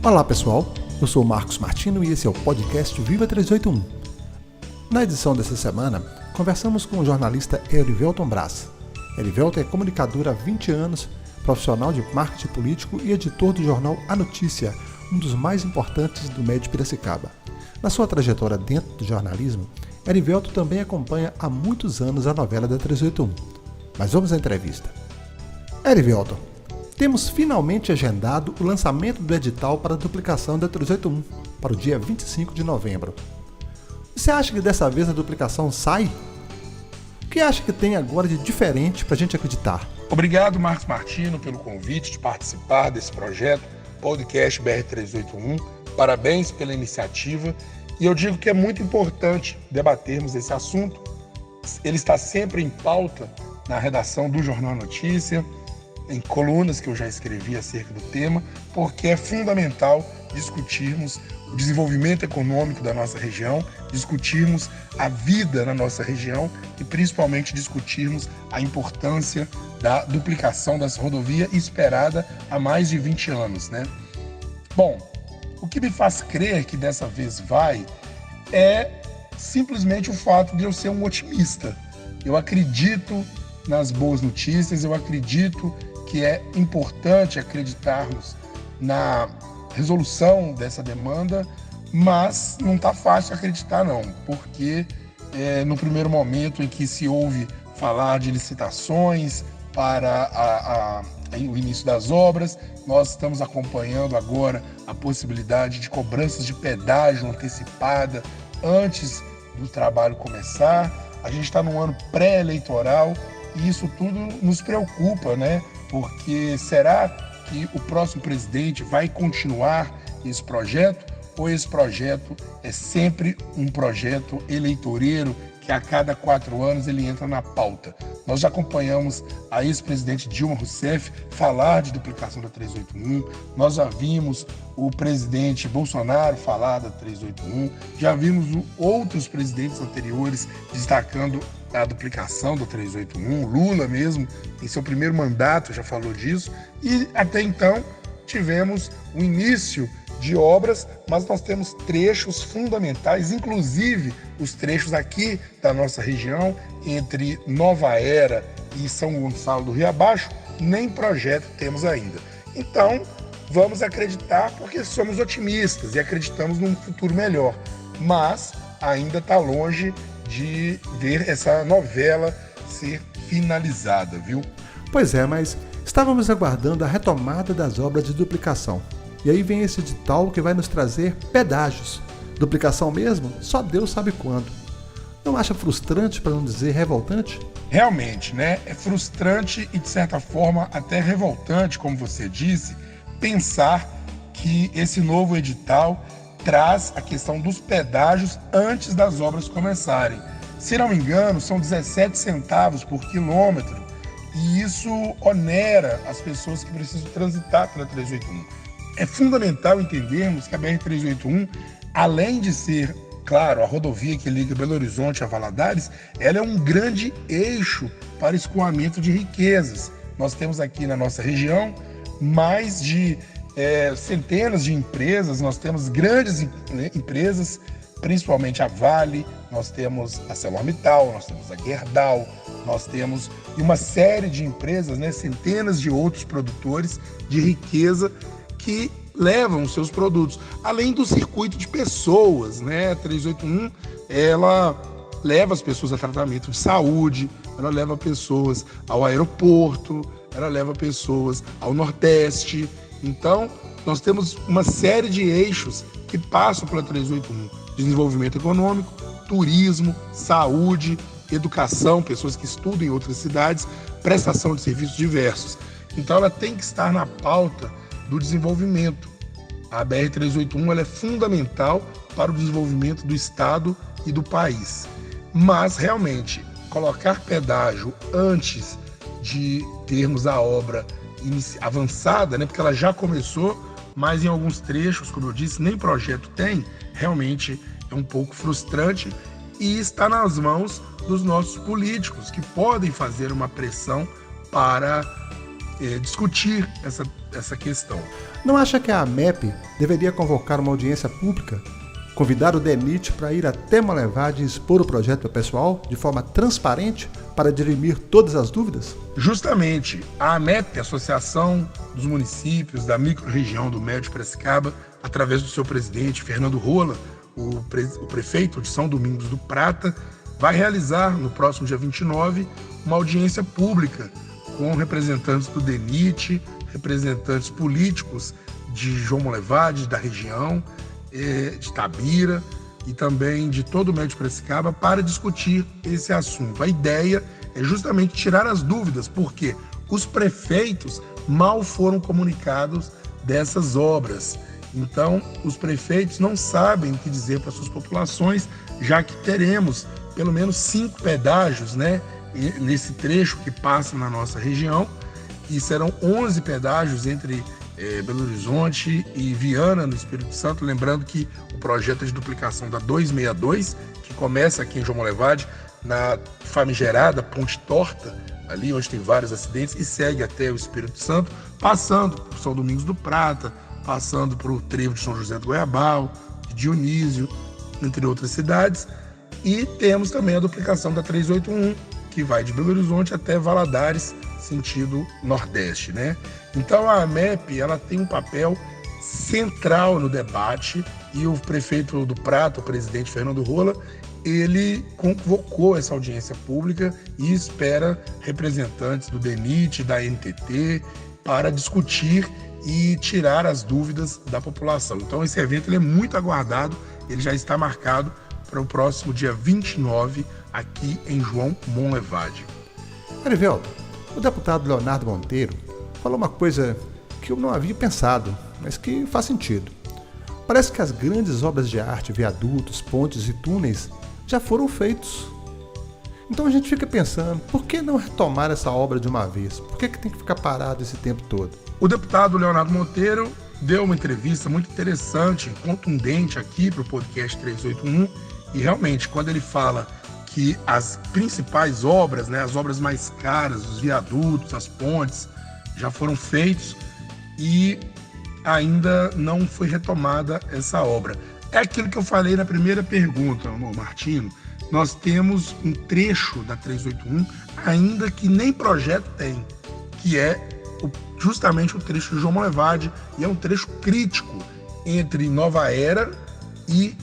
Olá pessoal, eu sou o Marcos Martino e esse é o podcast Viva 381. Na edição dessa semana, conversamos com o jornalista Erivelton Braz. Erivelton é comunicador há 20 anos, profissional de marketing político e editor do jornal A Notícia, um dos mais importantes do médio Piracicaba. Na sua trajetória dentro do jornalismo, Erivelton também acompanha há muitos anos a novela da 381. Mas vamos à entrevista. Erivelton, temos finalmente agendado o lançamento do edital para a duplicação da 381 para o dia 25 de novembro. Você acha que dessa vez a duplicação sai? O que acha que tem agora de diferente para a gente acreditar? Obrigado, Marcos Martino, pelo convite de participar desse projeto, podcast BR381. Parabéns pela iniciativa. E eu digo que é muito importante debatermos esse assunto. Ele está sempre em pauta na redação do Jornal Notícia, em colunas que eu já escrevi acerca do tema, porque é fundamental discutirmos o desenvolvimento econômico da nossa região, discutirmos a vida na nossa região e principalmente discutirmos a importância da duplicação dessa rodovia esperada há mais de 20 anos, né? Bom, o que me faz crer que dessa vez vai é simplesmente o fato de eu ser um otimista. Eu acredito nas boas notícias, eu acredito que é importante acreditarmos na resolução dessa demanda, mas não está fácil acreditar não, porque no primeiro momento em que se ouve falar de licitações para o início das obras, nós estamos acompanhando agora a possibilidade de cobranças de pedágio antecipada antes do trabalho começar. A gente está num ano pré-eleitoral e isso tudo nos preocupa, né? Porque será que o próximo presidente vai continuar esse projeto ou esse projeto é sempre um projeto eleitoreiro que a cada 4 anos ele entra na pauta? Nós já acompanhamos a ex-presidente Dilma Rousseff falar de duplicação da 381, nós já vimos o presidente Bolsonaro falar da 381, já vimos outros presidentes anteriores destacando a duplicação da 381, Lula mesmo, em seu primeiro mandato já falou disso, e até então tivemos o início de obras, mas nós temos trechos fundamentais, inclusive os trechos aqui da nossa região, entre Nova Era e São Gonçalo do Rio Abaixo, nem projeto temos ainda. Então, vamos acreditar porque somos otimistas e acreditamos num futuro melhor, mas ainda está longe de ver essa novela ser finalizada, viu? Pois é, mas estávamos aguardando a retomada das obras de duplicação. E aí vem esse edital que vai nos trazer pedágios. Duplicação mesmo? Só Deus sabe quando. Não acha frustrante, para não dizer revoltante? Realmente, né? É frustrante e, de certa forma, até revoltante, como você disse, pensar que esse novo edital traz a questão dos pedágios antes das obras começarem. Se não me engano, são 17 centavos por quilômetro e isso onera as pessoas que precisam transitar pela 381. É fundamental entendermos que a BR-381, além de ser, claro, a rodovia que liga Belo Horizonte a Valadares, ela é um grande eixo para escoamento de riquezas. Nós temos aqui na nossa região mais de centenas de empresas, nós temos grandes empresas, principalmente a Vale, nós temos a ArcelorMittal, nós temos a Gerdau, nós temos uma série de empresas, né, centenas de outros produtores de riqueza que levam os seus produtos, além do circuito de pessoas, né? A 381, ela leva as pessoas a tratamento de saúde, ela leva pessoas ao aeroporto, ela leva pessoas ao Nordeste. Então, nós temos uma série de eixos que passam pela 381. Desenvolvimento econômico, turismo, saúde, educação, pessoas que estudam em outras cidades, prestação de serviços diversos. Então, ela tem que estar na pauta do desenvolvimento. A BR-381 ela é fundamental para o desenvolvimento do Estado e do país. Mas, realmente, colocar pedágio antes de termos a obra avançada, né, porque ela já começou, mas em alguns trechos, como eu disse, nem projeto tem, realmente é um pouco frustrante e está nas mãos dos nossos políticos, que podem fazer uma pressão para discutir essa questão. Não acha que a AMEP deveria convocar uma audiência pública, convidar o DENIT para ir até Monlevade e expor o projeto para o pessoal de forma transparente para dirimir todas as dúvidas? Justamente, a AMEP, Associação dos Municípios da Microrregião do Médio Piracicaba, através do seu presidente, Fernando Rola, o prefeito de São Domingos do Prata, vai realizar no próximo dia 29 uma audiência pública com representantes do DENIT, representantes políticos de João Monlevade, da região, de Tabira e também de todo o Médio Piracicaba para discutir esse assunto. A ideia é justamente tirar as dúvidas, porque os prefeitos mal foram comunicados dessas obras. Então, os prefeitos não sabem o que dizer para suas populações, já que teremos pelo menos 5 pedágios, né, nesse trecho que passa na nossa região, e serão 11 pedágios entre Belo Horizonte e Viana, no Espírito Santo. Lembrando que o projeto é de duplicação da 262, que começa aqui em João Monlevade, na famigerada Ponte Torta, ali onde tem vários acidentes, e segue até o Espírito Santo, passando por São Domingos do Prata, passando por o trevo de São José do Goiabal, de Dionísio, entre outras cidades. E temos também a duplicação da 381, que vai de Belo Horizonte até Valadares, sentido Nordeste, né? Então a AMEP, ela tem um papel central no debate, e o prefeito do Prata, o presidente Fernando Rola, ele convocou essa audiência pública e espera representantes do DENIT, da NTT, para discutir e tirar as dúvidas da população. Então esse evento ele é muito aguardado, ele já está marcado para o próximo dia 29, aqui em João Monlevade. Erivelto, o deputado Leonardo Monteiro falou uma coisa que eu não havia pensado, mas que faz sentido. Parece que as grandes obras de arte, viadutos, pontes e túneis já foram feitos. Então a gente fica pensando, por que não retomar essa obra de uma vez? Por que tem que ficar parado esse tempo todo? O deputado Leonardo Monteiro deu uma entrevista muito interessante, contundente aqui para o podcast 381, e realmente, quando ele fala que as principais obras, né, as obras mais caras, os viadutos, as pontes, já foram feitos e ainda não foi retomada essa obra. É aquilo que eu falei na primeira pergunta, Martino. Nós temos um trecho da 381 ainda que nem projeto tem, que é justamente o trecho de João Monlevade, e é um trecho crítico entre Nova Era e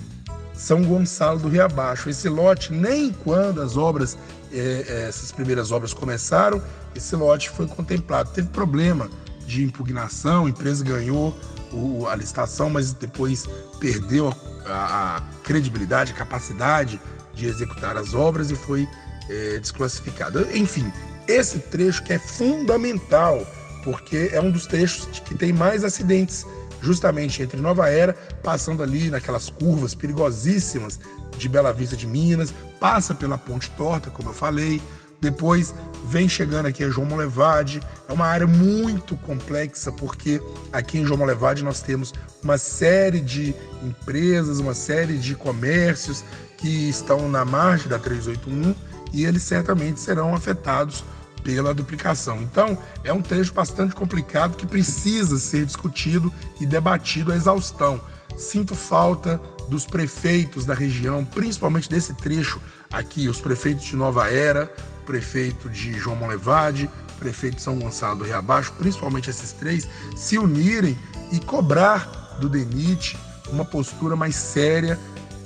São Gonçalo do Rio Abaixo. Esse lote, nem quando as obras, essas primeiras obras começaram, esse lote foi contemplado. Teve problema de impugnação, a empresa ganhou a licitação, mas depois perdeu a credibilidade, a capacidade de executar as obras e foi desclassificado. Enfim, esse trecho que é fundamental, porque é um dos trechos que tem mais acidentes, justamente entre Nova Era, passando ali naquelas curvas perigosíssimas de Bela Vista de Minas, passa pela Ponte Torta, como eu falei, depois vem chegando aqui a João Monlevade. É uma área muito complexa, porque aqui em João Monlevade nós temos uma série de empresas, uma série de comércios que estão na margem da 381 e eles certamente serão afetados pela duplicação. Então, é um trecho bastante complicado que precisa ser discutido e debatido à exaustão. Sinto falta dos prefeitos da região, principalmente desse trecho aqui, os prefeitos de Nova Era, o prefeito de João Monlevade, o prefeito de São Gonçalo do Rio Abaixo, principalmente esses três, se unirem e cobrar do DENIT uma postura mais séria,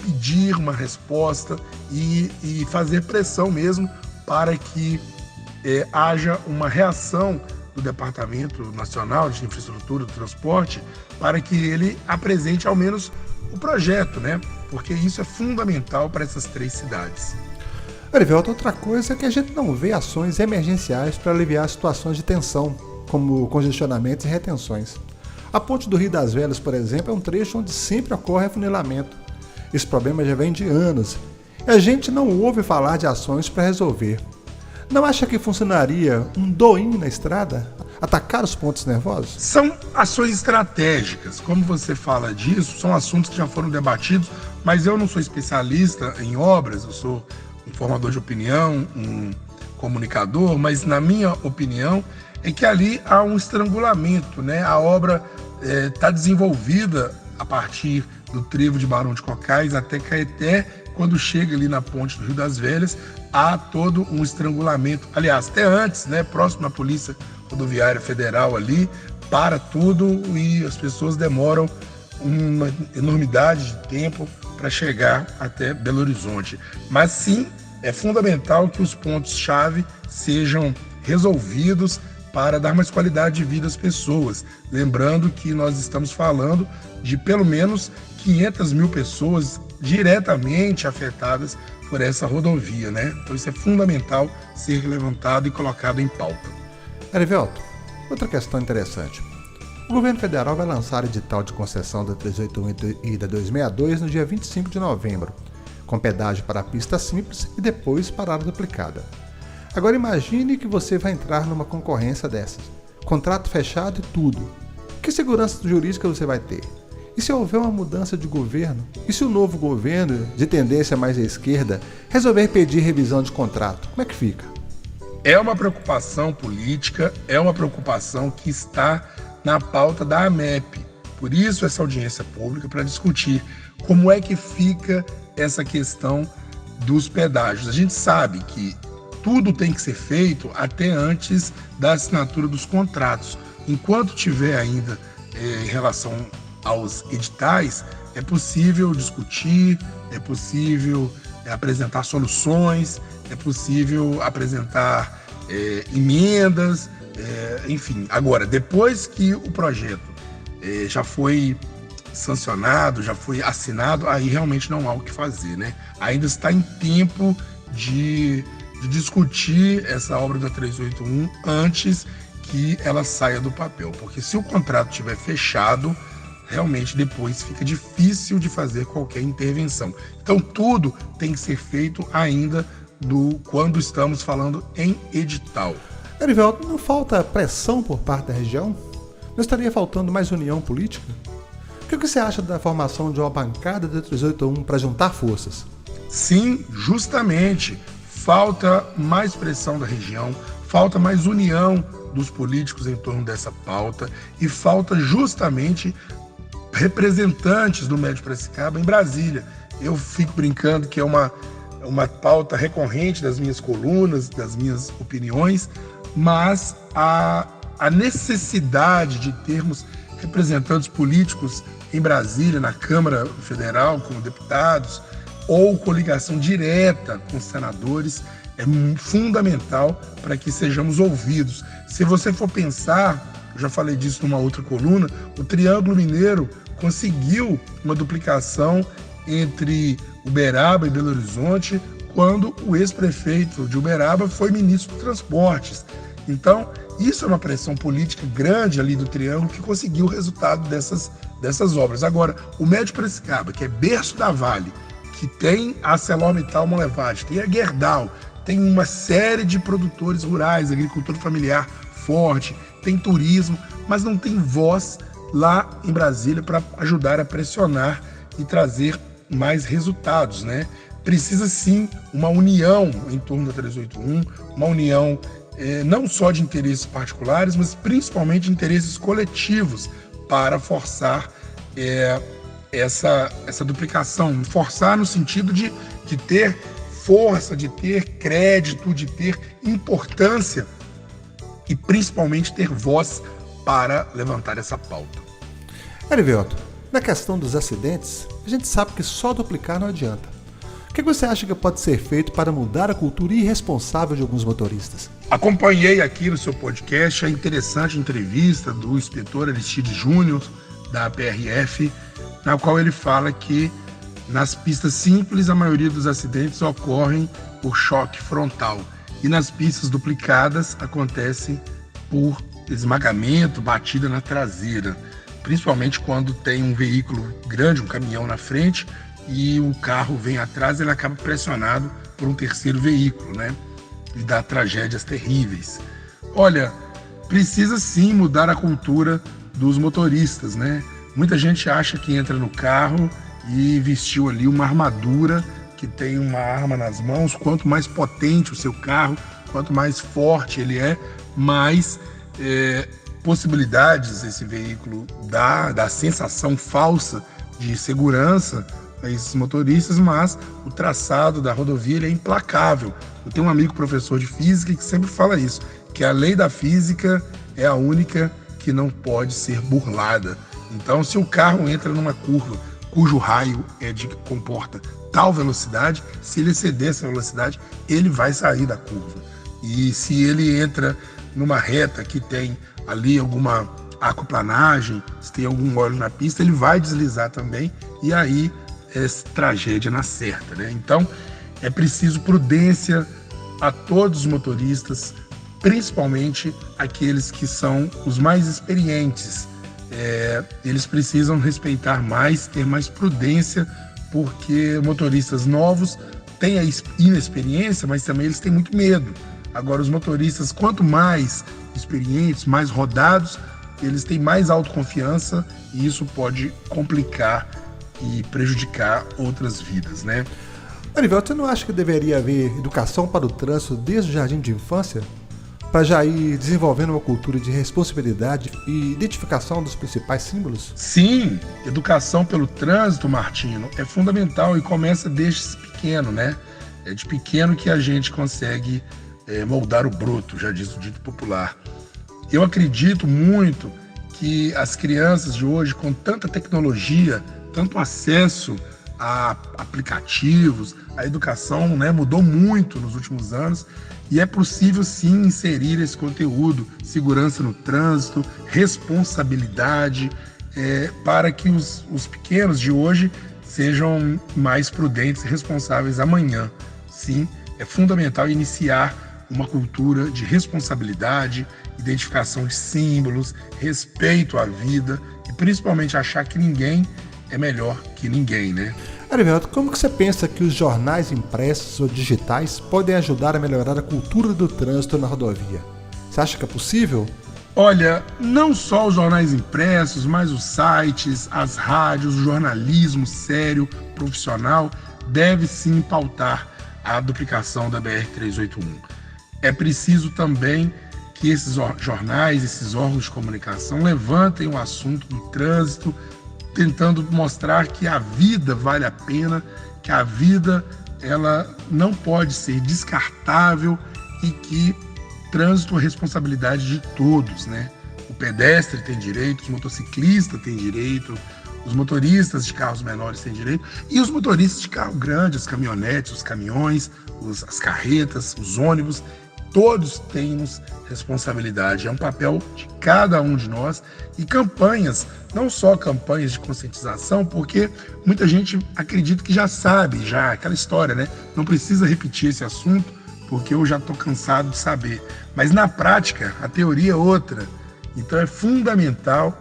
pedir uma resposta e fazer pressão mesmo para que haja uma reação do Departamento Nacional de Infraestrutura do Transporte para que ele apresente ao menos o projeto, né? Porque isso é fundamental para essas três cidades. Erivelto, outra coisa é que a gente não vê ações emergenciais para aliviar situações de tensão, como congestionamentos e retenções. A Ponte do Rio das Velhas, por exemplo, é um trecho onde sempre ocorre afunilamento. Esse problema já vem de anos e a gente não ouve falar de ações para resolver. Não acha que funcionaria um do-in na estrada? Atacar os pontos nervosos? São ações estratégicas. Como você fala disso, são assuntos que já foram debatidos, mas eu não sou especialista em obras, eu sou um formador de opinião, um comunicador, mas na minha opinião, é que ali há um estrangulamento, né? A obra está desenvolvida a partir do trevo de Barão de Cocais até Caeté. Quando chega ali na ponte do Rio das Velhas, há todo um estrangulamento. Aliás, até antes, né? Próximo à Polícia Rodoviária Federal ali, para tudo e as pessoas demoram uma enormidade de tempo para chegar até Belo Horizonte. Mas sim, é fundamental que os pontos-chave sejam resolvidos para dar mais qualidade de vida às pessoas. Lembrando que nós estamos falando de pelo menos 500 mil pessoas diretamente afetadas por essa rodovia, né? Então isso é fundamental ser levantado e colocado em pauta. Erivelto, outra questão interessante. O governo federal vai lançar edital de concessão da 381 e da 262 no dia 25 de novembro, com pedágio para a pista simples e depois para a área duplicada. Agora imagine que você vai entrar numa concorrência dessas. Contrato fechado e tudo. Que segurança jurídica você vai ter? E se houver uma mudança de governo? E se o novo governo, de tendência mais à esquerda, resolver pedir revisão de contrato? Como é que fica? É uma preocupação política, é uma preocupação que está na pauta da AMEP. Por isso essa audiência pública para discutir como é que fica essa questão dos pedágios. A gente sabe que tudo tem que ser feito até antes da assinatura dos contratos. Enquanto tiver ainda em relação aos editais, é possível discutir, é possível apresentar soluções, é possível apresentar emendas, enfim. Agora, depois que o projeto já foi sancionado, já foi assinado, aí realmente não há o que fazer, né? Ainda está em tempo de discutir essa obra da 381 antes que ela saia do papel, porque se o contrato estiver fechado, realmente depois fica difícil de fazer qualquer intervenção. Então tudo tem que ser feito ainda quando estamos falando em edital. Erivelto, não falta pressão por parte da região? Não estaria faltando mais união política? O que você acha da formação de uma bancada da 381 para juntar forças? Sim, justamente. Falta mais pressão da região, falta mais união dos políticos em torno dessa pauta e falta justamente representantes do Médio Piracicaba em Brasília. Eu fico brincando que é uma pauta recorrente das minhas colunas, das minhas opiniões, mas a necessidade de termos representantes políticos em Brasília, na Câmara Federal, como deputados, ou coligação direta com os senadores, é fundamental para que sejamos ouvidos. Se você for pensar, eu já falei disso numa outra coluna, o Triângulo Mineiro conseguiu uma duplicação entre Uberaba e Belo Horizonte quando o ex-prefeito de Uberaba foi ministro de Transportes. Então, isso é uma pressão política grande ali do Triângulo que conseguiu o resultado dessas obras. Agora, o Médio Piracicaba, que é berço da Vale, que tem a ArcelorMittal Monlevade, tem a Gerdau, tem uma série de produtores rurais, agricultura familiar forte, tem turismo, mas não tem voz lá em Brasília para ajudar a pressionar e trazer mais resultados, né? Precisa sim uma união em torno da 381, uma união não só de interesses particulares, mas principalmente de interesses coletivos para forçar essa duplicação, forçar no sentido de ter força, de ter crédito, de ter importância e principalmente ter voz para levantar essa pauta. Erivelto, na questão dos acidentes, a gente sabe que só duplicar não adianta. O que você acha que pode ser feito para mudar a cultura irresponsável de alguns motoristas? Acompanhei aqui no seu podcast a interessante entrevista do inspetor Aristide Júnior, da PRF, na qual ele fala que nas pistas simples a maioria dos acidentes ocorrem por choque frontal e nas pistas duplicadas acontecem por esmagamento, batida na traseira, principalmente quando tem um veículo grande, um caminhão na frente e o carro vem atrás, ele acaba pressionado por um terceiro veículo, né? E dá tragédias terríveis. Olha, precisa sim mudar a cultura dos motoristas, né? Muita gente acha que entra no carro e vestiu ali uma armadura, que tem uma arma nas mãos. Quanto mais potente o seu carro, quanto mais forte ele é, mais possibilidades esse veículo dá sensação falsa de segurança a esses motoristas, mas o traçado da rodovia ele é implacável. Eu tenho um amigo professor de física que sempre fala isso, que a lei da física é a única que não pode ser burlada. Então, se o carro entra numa curva cujo raio comporta tal velocidade, se ele exceder essa velocidade, ele vai sair da curva. E se ele entra numa reta que tem ali alguma aquaplanagem, se tem algum óleo na pista, ele vai deslizar também, e aí é tragédia na certa, né? Então, é preciso prudência a todos os motoristas, principalmente aqueles que são os mais experientes. Eles precisam respeitar mais, ter mais prudência, porque motoristas novos têm a inexperiência, mas também eles têm muito medo. Agora, os motoristas, quanto mais experientes, mais rodados, eles têm mais autoconfiança, e isso pode complicar e prejudicar outras vidas, né? Erivelto, você não acha que deveria haver educação para o trânsito desde o jardim de infância? Para já ir desenvolvendo uma cultura de responsabilidade e identificação dos principais símbolos? Sim, educação pelo trânsito, Martino, é fundamental e começa desde pequeno, né? É de pequeno que a gente consegue moldar o broto, já diz o dito popular. Eu acredito muito que as crianças de hoje, com tanta tecnologia, tanto acesso a aplicativos, a educação, né, mudou muito nos últimos anos, e é possível sim inserir esse conteúdo, segurança no trânsito, responsabilidade, para que os pequenos de hoje sejam mais prudentes e responsáveis amanhã. Sim, é fundamental iniciar uma cultura de responsabilidade, identificação de símbolos, respeito à vida e principalmente achar que ninguém é melhor que ninguém, né? Erivelto, como que você pensa que os jornais impressos ou digitais podem ajudar a melhorar a cultura do trânsito na rodovia? Você acha que é possível? Olha, não só os jornais impressos, mas os sites, as rádios, o jornalismo sério, profissional, deve sim pautar a duplicação da BR-381. É preciso também que esses jornais, esses órgãos de comunicação levantem o assunto do trânsito, tentando mostrar que a vida vale a pena, que a vida ela não pode ser descartável e que trânsito é responsabilidade de todos, né? O pedestre tem direito, os motociclistas têm direito, os motoristas de carros menores têm direito e os motoristas de carro grande, os caminhonetes, os caminhões, as carretas, os ônibus, todos temos responsabilidade. É um papel de cada um de nós e campanhas, não só campanhas de conscientização, porque muita gente acredita que já sabe, já aquela história, né? Não precisa repetir esse assunto, porque eu já estou cansado de saber. Mas na prática, a teoria é outra. Então é fundamental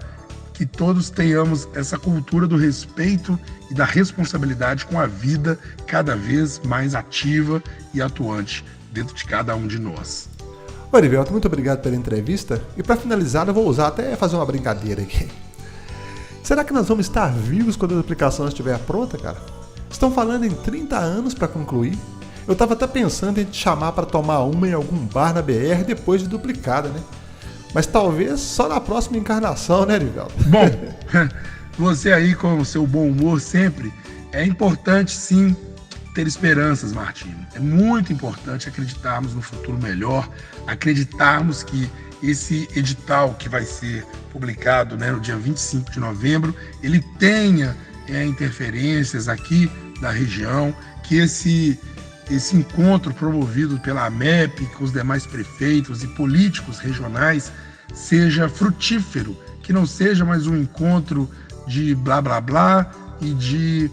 que todos tenhamos essa cultura do respeito e da responsabilidade com a vida cada vez mais ativa e atuante dentro de cada um de nós. Erivelto, muito obrigado pela entrevista. E para finalizar, eu vou fazer uma brincadeira aqui. Será que nós vamos estar vivos quando a duplicação estiver pronta, cara? Estão falando em 30 anos para concluir. Eu estava até pensando em te chamar para tomar uma em algum bar na BR depois de duplicada, né? Mas talvez só na próxima encarnação, né, Erivelto? Bom, você aí com o seu bom humor sempre, é importante sim ter esperanças, Martinho. É muito importante acreditarmos no futuro melhor, acreditarmos que esse edital que vai ser publicado, né, no dia 25 de novembro, ele tenha interferências aqui da região, que esse encontro promovido pela AMEP, com os demais prefeitos e políticos regionais, seja frutífero, que não seja mais um encontro de blá blá blá e de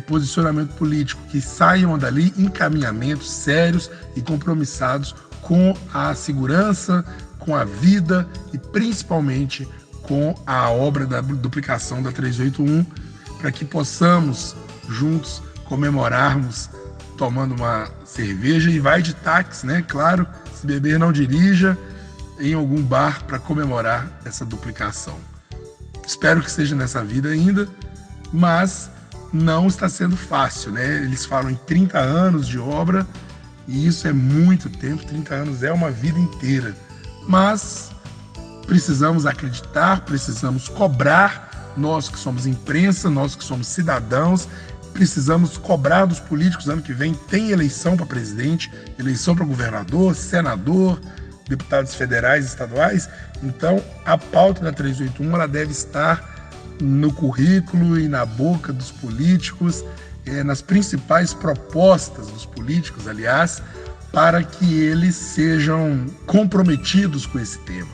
posicionamento político, que saiam dali encaminhamentos sérios e compromissados com a segurança, com a vida e principalmente com a obra da duplicação da 381, para que possamos juntos comemorarmos tomando uma cerveja e vai de táxi, né? Claro, se beber não dirija, em algum bar para comemorar essa duplicação. Espero que seja nessa vida ainda, mas não está sendo fácil, né? Eles falam em 30 anos de obra e isso é muito tempo, 30 anos é uma vida inteira. Mas precisamos acreditar, precisamos cobrar, nós que somos imprensa, nós que somos cidadãos, precisamos cobrar dos políticos. Ano que vem tem eleição para presidente, eleição para governador, senador, deputados federais e estaduais. Então, a pauta da 381 ela deve estar no currículo e na boca dos políticos, nas principais propostas dos políticos, aliás, para que eles sejam comprometidos com esse tema.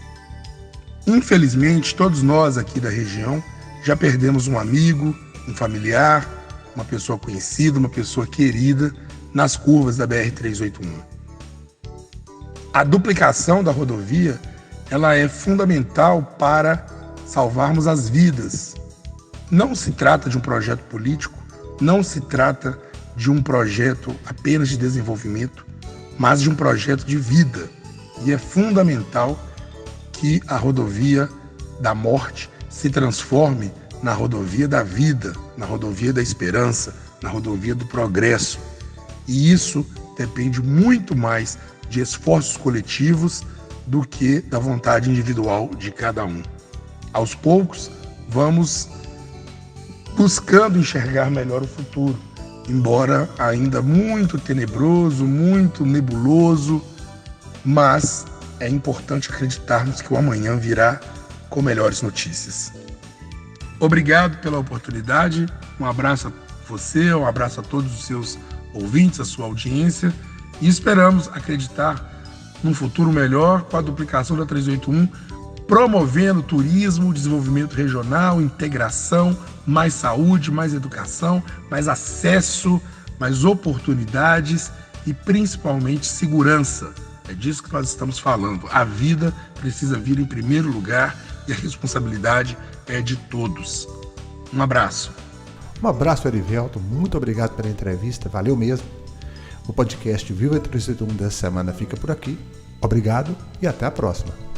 Infelizmente, todos nós aqui da região já perdemos um amigo, um familiar, uma pessoa conhecida, uma pessoa querida nas curvas da BR-381. A duplicação da rodovia ela é fundamental para salvarmos as vidas. Não se trata de um projeto político, não se trata de um projeto apenas de desenvolvimento, mas de um projeto de vida. E é fundamental que a rodovia da morte se transforme na rodovia da vida, na rodovia da esperança, na rodovia do progresso. E isso depende muito mais de esforços coletivos do que da vontade individual de cada um. Aos poucos, vamos buscando enxergar melhor o futuro, embora ainda muito tenebroso, muito nebuloso, mas é importante acreditarmos que o amanhã virá com melhores notícias. Obrigado pela oportunidade, um abraço a você, um abraço a todos os seus ouvintes, a sua audiência, e esperamos acreditar num futuro melhor com a duplicação da 381, promovendo turismo, desenvolvimento regional, integração, mais saúde, mais educação, mais acesso, mais oportunidades e principalmente segurança. É disso que nós estamos falando. A vida precisa vir em primeiro lugar e a responsabilidade é de todos. Um abraço. Um abraço, Erivelton. Muito obrigado pela entrevista. Valeu mesmo. O podcast Viva 381 dessa semana fica por aqui. Obrigado e até a próxima.